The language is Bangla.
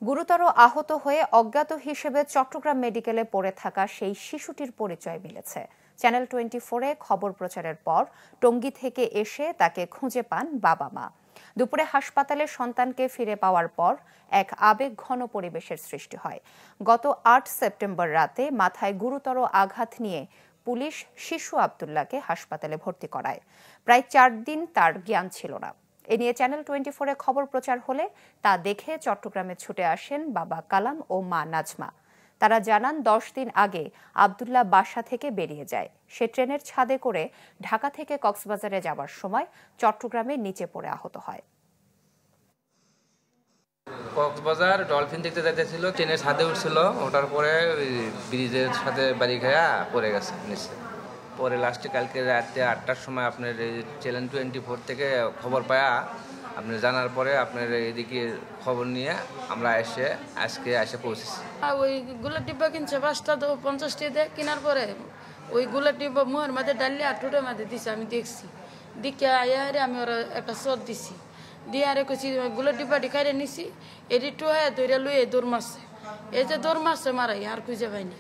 গুরুতর আহত হয়ে অজ্ঞাত হিসেবে চট্টগ্রাম মেডিকেলে পড়ে থাকা সেই শিশুটির পরিচয় মিলেছে। চ্যানেল 24-এ খবর প্রচারের পর টঙ্গী থেকে এসে তাকে খুঁজে পান বাবা মা। দুপুরে হাসপাতালে সন্তানকে ফিরে পাওয়ার পর এক আবেগঘন পরিবেশের সৃষ্টি হয়। গত ৮ সেপ্টেম্বর রাতে মাথায় গুরুতর আঘাত নিয়ে পুলিশ শিশু আব্দুল্লাহকে হাসপাতালে ভর্তি করায়। প্রায় ৪ দিন তার জ্ঞান ছিল না। এ নিয়ে চ্যানেল 24-এ খবর প্রচার হলে তা দেখে চট্টগ্রামে ছুটে আসেন বাবা কালাম ও মা নাজমা। তারা জানান ১০ দিন আগে আব্দুল্লাহ বাসা থেকে বেরিয়ে যায়। সে ট্রেনের ছাদে করে ঢাকা থেকে কক্সবাজারে যাওয়ার সময় চট্টগ্রামে নিচে পড়ে আহত হয়। কক্সবাজার ডলফিন দেখতে যাইতেছিল, ট্রেনের ছাদে উঠছিল, ওঠার পরে ব্রিজের সাথে বাড়ি খায়া পড়ে গেছে নিচে। পরে লাস্টে কালকে রাতে ৮টার সময় আপনার চ্যানেল 24 থেকে খবর পায়া আপনার জানার পরে আপনার এদিকে খবর নিয়ে আমরা আজকে এসে পৌঁছেছি। ওই গুলার ডিব্বা কিনছে ৫টা তো ৫০ টাকা কেনার পরে ওই গুলার ডিব্বা মুহের মাঝে ডালিয়ে আর ঠোঁটের মাঝে দিছে। আমি দেখছি, দিকে আয়ারে আমি ওরা একটা চট দিছি, দিয়ে আরে কইছি গুলার ডিব্বাটি খাইরে নিছি, এটি টোয়া ধরে লুয়ে দৌড় মারছে। এই যে দৌড় মারছে মারাই আর খুঁজে পাইনি।